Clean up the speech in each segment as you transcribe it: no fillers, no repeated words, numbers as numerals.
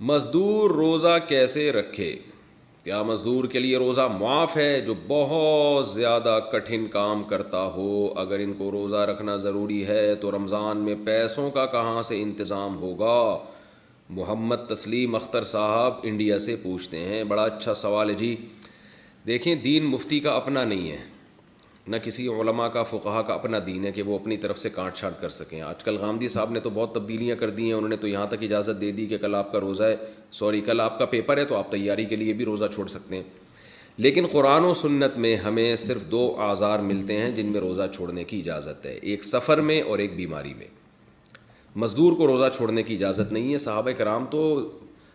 مزدور روزہ کیسے رکھے؟ کیا مزدور کے لیے روزہ معاف ہے جو بہت زیادہ کٹھن کام کرتا ہو؟ اگر ان کو روزہ رکھنا ضروری ہے تو رمضان میں پیسوں کا کہاں سے انتظام ہوگا؟ محمد تسلیم اختر صاحب انڈیا سے پوچھتے ہیں. بڑا اچھا سوال ہے جی. دیکھیں دین مفتی کا اپنا نہیں ہے، نہ کسی علماء کا فقہا کا اپنا دین ہے کہ وہ اپنی طرف سے کاٹ چھانٹ کر سکیں. آج کل غامدی صاحب نے تو بہت تبدیلیاں کر دی ہیں. انہوں نے تو یہاں تک اجازت دے دی کہ کل آپ کا روزہ ہے، کل آپ کا پیپر ہے تو آپ تیاری کے لیے بھی روزہ چھوڑ سکتے ہیں. لیکن قرآن و سنت میں ہمیں صرف 2 اعذار ملتے ہیں جن میں روزہ چھوڑنے کی اجازت ہے، ایک سفر میں اور ایک بیماری میں. مزدور کو روزہ چھوڑنے کی اجازت نہیں ہے. صحابہ کرام تو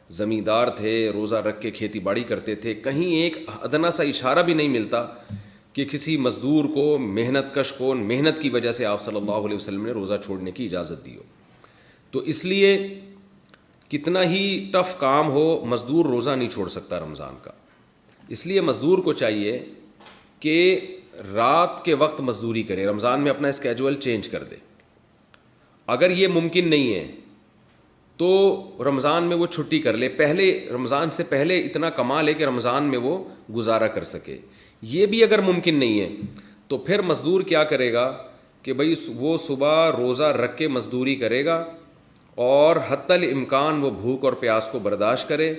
زمیندار تھے، روزہ رکھ کے کھیتی باڑی کرتے تھے. کہیں ایک ادنا سا اشارہ بھی نہیں ملتا کہ کسی مزدور کو، محنت کش کو، محنت کی وجہ سے آپ صلی اللہ علیہ وسلم نے روزہ چھوڑنے کی اجازت دی ہو. تو اس لیے کتنا ہی ٹف کام ہو، مزدور روزہ نہیں چھوڑ سکتا رمضان کا. اس لیے مزدور کو چاہیے کہ رات کے وقت مزدوری کرے، رمضان میں اپنا اسکیجول چینج کر دے. اگر یہ ممکن نہیں ہے تو رمضان میں وہ چھٹی کر لے، پہلے رمضان سے پہلے اتنا کما لے کہ رمضان میں وہ گزارا کر سکے. یہ بھی اگر ممکن نہیں ہے تو پھر مزدور کیا کرے گا کہ بھئی وہ صبح روزہ رکھ کے مزدوری کرے گا اور حتی الامکان وہ بھوک اور پیاس کو برداشت کرے،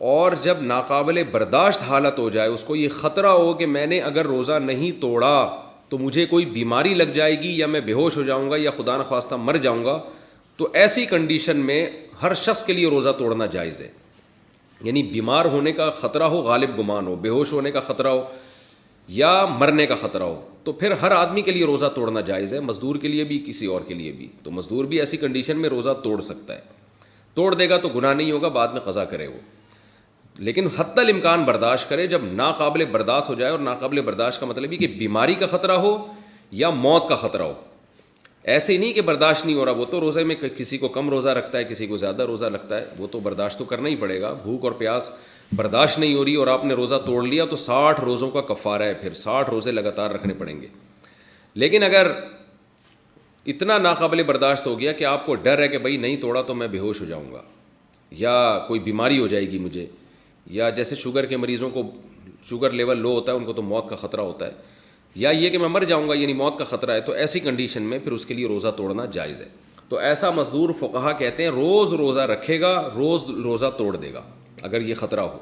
اور جب ناقابل برداشت حالت ہو جائے، اس کو یہ خطرہ ہو کہ میں نے اگر روزہ نہیں توڑا تو مجھے کوئی بیماری لگ جائے گی یا میں بے ہوش ہو جاؤں گا یا خدا نخواستہ مر جاؤں گا، تو ایسی کنڈیشن میں ہر شخص کے لیے روزہ توڑنا جائز ہے. یعنی بیمار ہونے کا خطرہ ہو، غالب گمان ہو، بے ہوش ہونے کا خطرہ ہو یا مرنے کا خطرہ ہو، تو پھر ہر آدمی کے لیے روزہ توڑنا جائز ہے، مزدور کے لیے بھی کسی اور کے لیے بھی. تو مزدور بھی ایسی کنڈیشن میں روزہ توڑ سکتا ہے. توڑ دے گا تو گناہ نہیں ہوگا، بعد میں قضا کرے وہ، لیکن حتی الامکان برداشت کرے. جب ناقابل برداشت ہو جائے، اور ناقابل برداشت کا مطلب یہ کہ بیماری کا خطرہ ہو یا موت کا خطرہ ہو. ایسے ہی نہیں کہ برداشت نہیں ہو رہا، وہ تو روزے میں کسی کو کم روزہ رکھتا ہے، کسی کو زیادہ روزہ رکھتا ہے، وہ تو برداشت تو کرنا ہی پڑے گا. بھوک اور پیاس برداشت نہیں ہو رہی اور آپ نے روزہ توڑ لیا تو 60 روزوں کا کفارہ ہے، پھر 60 روزے لگاتار رکھنے پڑیں گے. لیکن اگر اتنا ناقابل برداشت ہو گیا کہ آپ کو ڈر ہے کہ بھائی نہیں توڑا تو میں بے ہوش ہو جاؤں گا یا کوئی بیماری ہو جائے گی مجھے، یا جیسے شوگر کے مریضوں کو شوگر لیول لو ہوتا ہے، ان کو تو موت کا خطرہ ہوتا ہے، یا یہ کہ میں مر جاؤں گا یعنی موت کا خطرہ ہے، تو ایسی کنڈیشن میں پھر اس کے لیے روزہ توڑنا جائز ہے. تو ایسا مزدور فقہا کہتے ہیں روز روزہ رکھے گا، روز روزہ توڑ دے گا اگر یہ خطرہ ہو.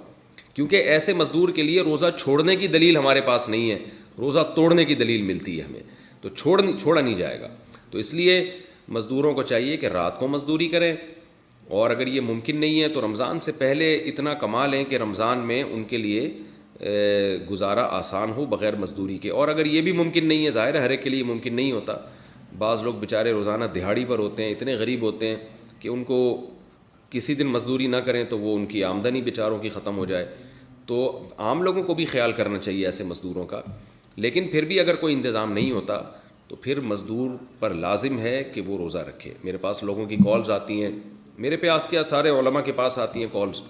کیونکہ ایسے مزدور کے لیے روزہ چھوڑنے کی دلیل ہمارے پاس نہیں ہے، روزہ توڑنے کی دلیل ملتی ہے ہمیں، تو چھوڑا نہیں جائے گا. تو اس لیے مزدوروں کو چاہیے کہ رات کو مزدوری کریں، اور اگر یہ ممکن نہیں ہے تو رمضان سے پہلے اتنا کما لیں کہ رمضان میں ان کے لیے گزارا آسان ہو بغیر مزدوری کے. اور اگر یہ بھی ممکن نہیں ہے، ظاہر ہے ہر ایک کے لیے ممکن نہیں ہوتا، بعض لوگ بیچارے روزانہ دہاڑی پر ہوتے ہیں، اتنے غریب ہوتے ہیں کہ ان کو کسی دن مزدوری نہ کریں تو وہ ان کی آمدنی بیچاروں کی ختم ہو جائے. تو عام لوگوں کو بھی خیال کرنا چاہیے ایسے مزدوروں کا. لیکن پھر بھی اگر کوئی انتظام نہیں ہوتا تو پھر مزدور پر لازم ہے کہ وہ روزہ رکھے. میرے پاس لوگوں کی کالز آتی ہیں، میرے پاس کیا سارے علماء کے پاس آتی ہیں کالز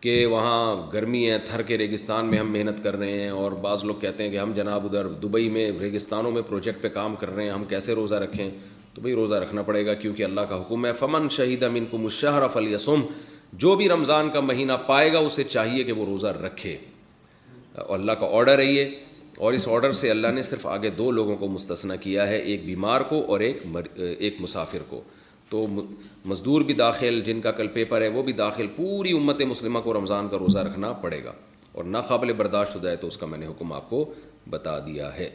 کہ وہاں گرمی ہے، تھر کے ریگستان میں ہم محنت کر رہے ہیں، اور بعض لوگ کہتے ہیں کہ ہم جناب ادھر دبئی میں ریگستانوں میں پروجیکٹ پہ کام کر رہے ہیں، ہم کیسے روزہ رکھیں؟ تو بھئی روزہ رکھنا پڑے گا کیونکہ اللہ کا حکم ہے فمن شہید منکم الشہر فلیصم، جو بھی رمضان کا مہینہ پائے گا اسے چاہیے کہ وہ روزہ رکھے. اور اللہ کا آرڈر ہے یہ، اور اس آرڈر سے اللہ نے صرف آگے 2 لوگوں کو مستثنی کیا ہے، ایک بیمار کو اور ایک مسافر کو. تو مزدور بھی داخل، جن کا کل پیپر ہے وہ بھی داخل، پوری امت مسلمہ کو رمضان کا روزہ رکھنا پڑے گا، اور ناقابل برداشت ہو جائے تو اس کا میں نے حکم آپ کو بتا دیا ہے.